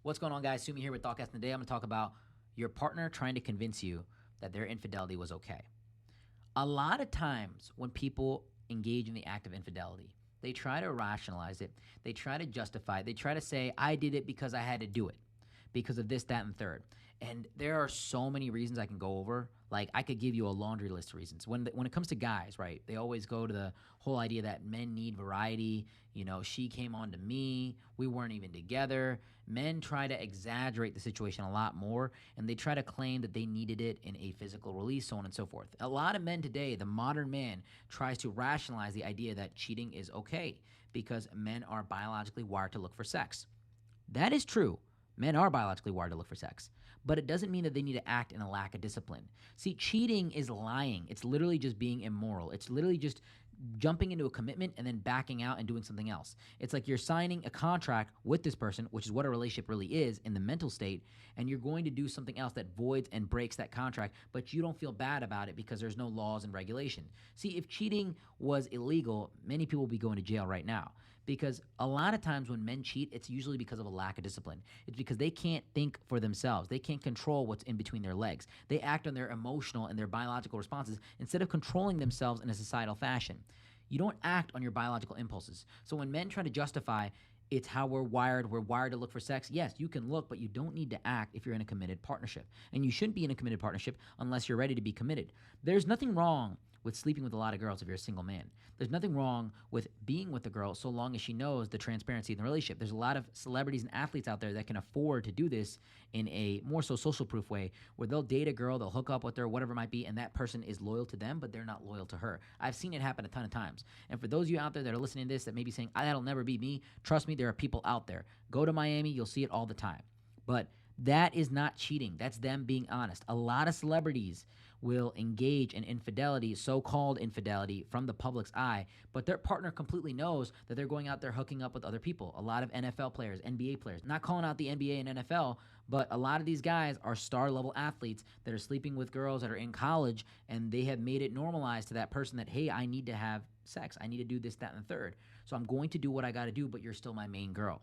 What's going on, guys? Sumi here with Thoughtcast. Today, I'm going to talk about your partner trying to convince you that their infidelity was okay. A lot of times, when people engage in the act of infidelity, they try to rationalize it, they try to justify it, they try to say, I did it because I had to do it, because of this, that, and third. And there are so many reasons I can go over. Like, I could give you a laundry list of reasons. When it comes to guys, right, they always go to the whole idea that men need variety. You know, she came on to me. We weren't even together. Men try to exaggerate the situation a lot more, and they try to claim that they needed it in a physical release, so on and so forth. A lot of men today, the modern man, tries to rationalize the idea that cheating is okay because men are biologically wired to look for sex. That is true. Men are biologically wired to look for sex, but it doesn't mean that they need to act in a lack of discipline. See, cheating is lying. It's literally just being immoral. It's literally just jumping into a commitment and then backing out and doing something else. It's like you're signing a contract with this person, which is what a relationship really is in the mental state, and you're going to do something else that voids and breaks that contract, but you don't feel bad about it because there's no laws and regulation. See, if cheating was illegal, many people would be going to jail right now. Because a lot of times when men cheat, it's usually because of a lack of discipline. It's because they can't think for themselves. They can't control what's in between their legs. They act on their emotional and their biological responses instead of controlling themselves in a societal fashion. You don't act on your biological impulses. So when men try to justify it's how we're wired to look for sex. Yes, you can look, but you don't need to act if you're in a committed partnership. And you shouldn't be in a committed partnership unless you're ready to be committed. There's nothing wrong with sleeping with a lot of girls if you're a single man. There's nothing wrong with being with a girl so long as she knows the transparency in the relationship. There's a lot of celebrities and athletes out there that can afford to do this in a more so social proof way where they'll date a girl, they'll hook up with her, whatever it might be, and that person is loyal to them, but they're not loyal to her. I've seen it happen a ton of times. And for those of you out there that are listening to this that may be saying, that'll never be me, trust me, there are people out there. Go to Miami, you'll see it all the time. But that is not cheating. That's them being honest. A lot of celebrities will engage in infidelity, so-called infidelity, from the public's eye, but their partner completely knows that they're going out there hooking up with other people. A lot of NFL players, NBA players, not calling out the NBA and NFL, but a lot of these guys are star-level athletes that are sleeping with girls that are in college, and they have made it normalized to that person that, hey, I need to have sex. I need to do this, that, and the third. So I'm going to do what I got to do, but you're still my main girl.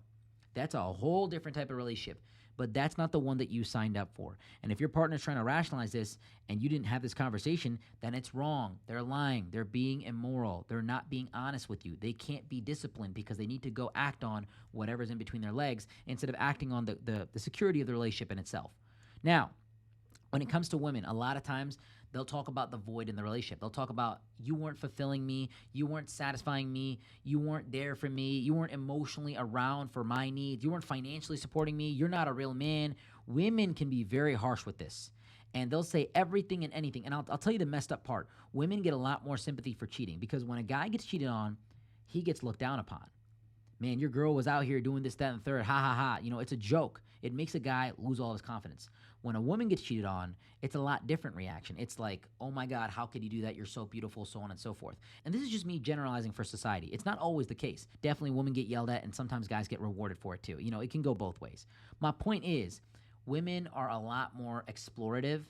That's a whole different type of relationship. But that's not the one that you signed up for. And if your partner's trying to rationalize this and you didn't have this conversation, then it's wrong. They're lying. They're being immoral. They're not being honest with you. They can't be disciplined because they need to go act on whatever's in between their legs instead of acting on the security of the relationship in itself. Now, when it comes to women, a lot of times they'll talk about the void in the relationship. They'll talk about you weren't fulfilling me, you weren't satisfying me, you weren't there for me, you weren't emotionally around for my needs, you weren't financially supporting me, you're not a real man. Women can be very harsh with this. And they'll say everything and anything. And I'll tell you the messed up part. Women get a lot more sympathy for cheating because when a guy gets cheated on, he gets looked down upon. Man, your girl was out here doing this, that, and third. Ha ha ha. You know, it's a joke. It makes a guy lose all his confidence. When a woman gets cheated on, it's a lot different reaction. It's like, oh my God, how could you do that? You're so beautiful, so on and so forth. And this is just me generalizing for society. It's not always the case. Definitely women get yelled at and sometimes guys get rewarded for it too. You know, it can go both ways. My point is, women are a lot more explorative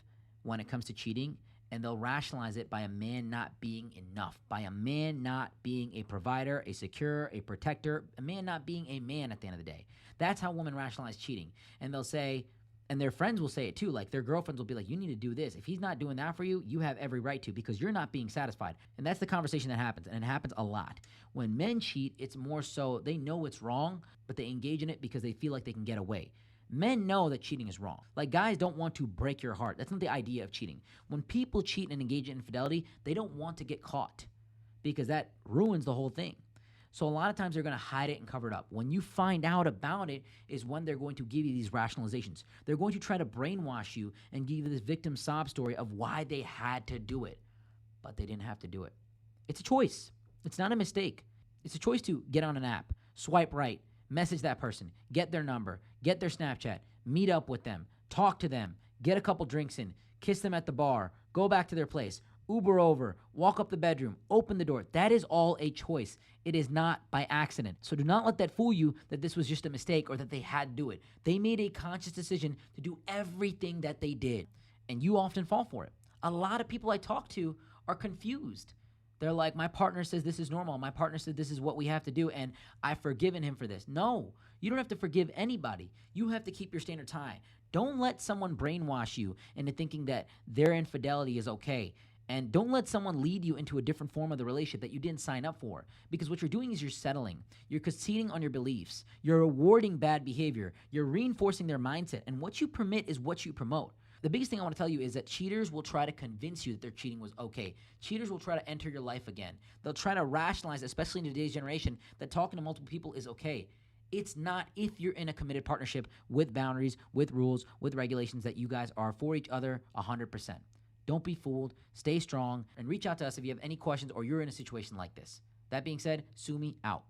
when it comes to cheating, and they'll rationalize it by a man not being enough, by a man not being a provider, a secure, a protector, a man not being a man at the end of the day. That's how women rationalize cheating. And they'll say, and their friends will say it too, like their girlfriends will be like, you need to do this. If he's not doing that for you, you have every right to because you're not being satisfied. And that's the conversation that happens, and it happens a lot. When men cheat, it's more so they know it's wrong, but they engage in it because they feel like they can get away. Men know that cheating is wrong. Like, guys don't want to break your heart. That's not the idea of cheating. When people cheat and engage in infidelity, they don't want to get caught because that ruins the whole thing. So a lot of times they're going to hide it and cover it up. When you find out about it is when they're going to give you these rationalizations. They're going to try to brainwash you and give you this victim sob story of why they had to do it, but they didn't have to do it. It's a choice. It's not a mistake. It's a choice to get on an app, swipe right, message that person, get their number, get their Snapchat, meet up with them, talk to them, get a couple drinks in, kiss them at the bar, go back to their place, Uber over, walk up the bedroom, open the door. That is all a choice. It is not by accident. So do not let that fool you that this was just a mistake or that they had to do it. They made a conscious decision to do everything that they did, and you often fall for it. A lot of people I talk to are confused. They're like, my partner says this is normal. My partner said this is what we have to do, and I've forgiven him for this. No, You don't have to forgive anybody. You have to keep your standards high. Don't let someone brainwash you into thinking that their infidelity is okay. And don't let someone lead you into a different form of the relationship that you didn't sign up for. Because what you're doing is you're settling. You're conceding on your beliefs. You're rewarding bad behavior. You're reinforcing their mindset. And what you permit is what you promote. The biggest thing I want to tell you is that cheaters will try to convince you that their cheating was okay. Cheaters will try to enter your life again. They'll try to rationalize, especially in today's generation, that talking to multiple people is okay. It's not if you're in a committed partnership with boundaries, with rules, with regulations that you guys are for each other 100%. Don't be fooled. Stay strong and reach out to us if you have any questions or you're in a situation like this. That being said, Sumi out.